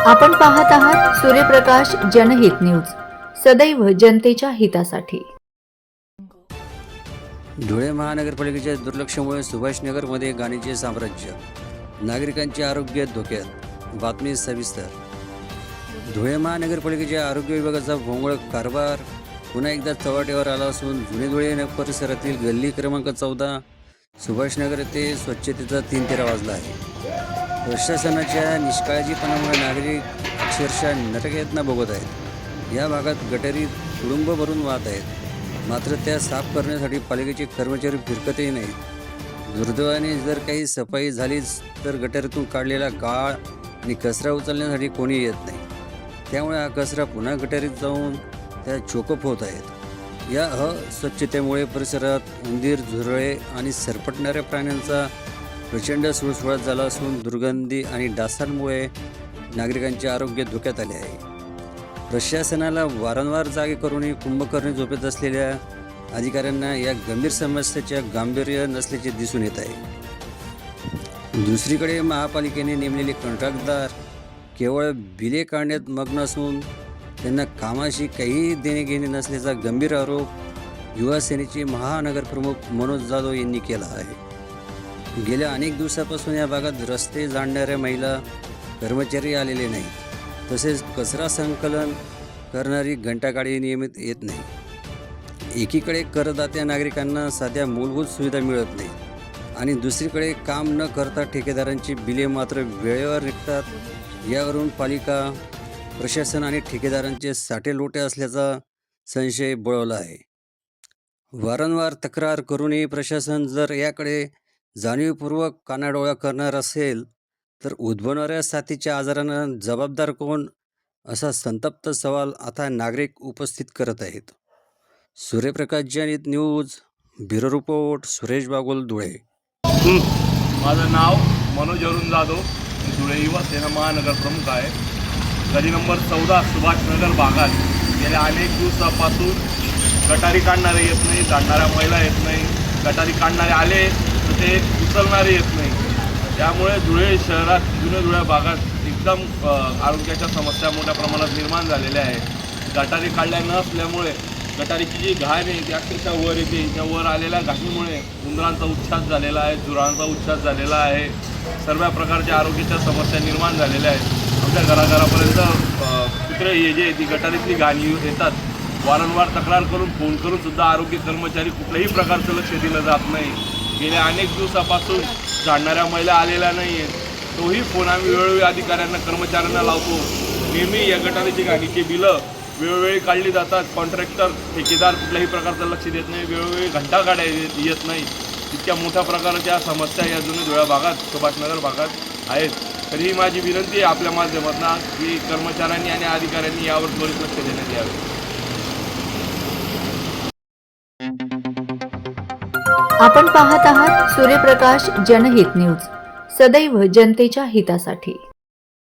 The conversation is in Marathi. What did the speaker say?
आपण पाहत आहात सूर्यप्रकाश जनहित न्यूज, सदैव जनतेच्या हितासाठी। धुळे महानगरपालिकेच्या दुर्लक्षामुळे सुभाषनगरमध्ये घाणीचे साम्राज्य, नागरिकांचे आरोग्य धोक्यात। बातमी सविस्तर। धुळे महानगरपालिकेच्या आरोग्य विभागाचा भोंगळ कारभार पुन्हा एकदा चव्हाट्यावर आला असून जुने धुळे परिसरातील गल्ली क्रमांक 14 सुभाषनगर येथे स्वच्छतेचा 3-3 वाजला आहे। प्रशासनाच्या निष्काळजीपणामुळे नागरिक अक्षरशः नरकयातना भोगत आहेत। या भागात गटारी तुडुंब भरून वाहत आहेत, मात्र त्या साफ करण्यासाठी पालिकेचे कर्मचारी फिरकतही नाहीत। दुर्दैवाने जर काही सफाई झालीच तर गटारीतून काढलेला गाळ आणि कचरा उचलण्यासाठी कोणी येत नाही। त्यामुळे हा कचरा पुन्हा गटारीत जाऊन त्या चोकअप होत आहेत। या अस्वच्छतेमुळे परिसरात उंदीर, झुरळे आणि सरपटणाऱ्या प्राण्यांचा प्रचंड सुळसुळाट झाला असून दुर्गंधी आणि डासांमुळे नागरिकांचे आरोग्य धोक्यात आले आहे। प्रशासनाला वारंवार जागे करूनही कुंभकर्णी झोपेत असलेल्या अधिकाऱ्यांना या गंभीर समस्येचे गांभीर्य नसल्याचे दिसून येत आहे। दुसरीकडे महापालिकेने नेमलेले कंत्राटदार केवळ बिले काढण्यात मग्न असून त्यांना कामाशी काही देणे घेणे नसल्याचा गंभीर आरोप युवा सेनेचे महानगरप्रमुख मनोज जाधव यांनी केला आहे। गेल्या अनेक दिवसापासून या भागात रस्ते जाणणाऱ्या महिला कर्मचारी आलेले नाहीत, तसेच कचरा संकलन करणारी घंटागाडी नियमित येत नाही। एकीकडे करदात्या नागरिकांना साध्या मूलभूत सुविधा मिळत नाही आणि दुसरीकडे काम न करता ठेकेदारांची बिले मात्र वेळेवर निघतात। यावरून पालिका प्रशासन आणि ठेकेदारांचे साठेलोटे असल्याचा संशय बळवला आहे। वारंवार तक्रार करूनही प्रशासन जर याकडे जाणीवपूर्वक कानाडोळा करणार असेल तर उद्भवणाऱ्या साथीच्या आजारांना जबाबदार कोण, असा संतप्त सवाल आता नागरिक उपस्थित करत आहेत। सूर्यप्रकाश जनहित news, bureau report, Suresh Bagul, Dhule. माझं नाव मनोज अरुण जाधव, मी धुळे युवा सेना महानगर प्रमुख आहे। गली नंबर 14 सुभाषनगर भागात गेल्या अनेक दिवसापासून गटारी काढणारे येत नाही, जाणणाऱ्या महिला येत नाही, गटारी काढणारे आले तर ते उचलणारे येत नाही। त्यामुळे धुळे शहरात जुन्या धुळे भागात एकदम आरोग्याच्या समस्या मोठ्या प्रमाणात निर्माण झालेल्या आहेत। गटारी काढल्या नसल्यामुळे गटारीची जी घाण आहे ती अक्षरशः वर येते। त्या वर आलेल्या घाणीमुळे उंदरांचा उच्छाद झालेला आहे, झुरळांचा उच्छाद झालेला आहे, सर्व प्रकारच्या आरोग्याच्या समस्या निर्माण झालेल्या आहेत। आमच्या घराघरापर्यंत कुत्रे हे जे ती गटारीतली घाण येतात। वारंवार तक्रार करून फोन करून सुद्धा आरोग्य कर्मचारी कुठल्याही प्रकारचं लक्ष दिलं जात नाही। गेल्या अनेक दिवसापासून जाणणाऱ्या महिला आलेल्या नाही आहेत, तोही फोन आम्ही वेळोवेळी अधिकाऱ्यांना कर्मचाऱ्यांना लावतो। नेहमी या गटारीची घाणीची बिलं वेळोवेळी काढली जातात। कॉन्ट्रॅक्टर ठेकेदार कुठल्याही प्रकारचं लक्ष देत नाही, वेळोवेळी घंटा काढा येत नाही। इतक्या मोठ्या प्रकारच्या समस्या या जुन्या धुळ्या भागात, सुभाषनगर भागात आहेत। तरीही माझी विनंती आहे आपल्या माध्यमातून की कर्मचाऱ्यांनी आणि अधिकाऱ्यांनी यावर त्वरित लक्ष देण्यात यावे। आपण पाहत आहात सूर्यप्रकाश जनहित न्यूज, सदैव जनतेच्या हितासाठी।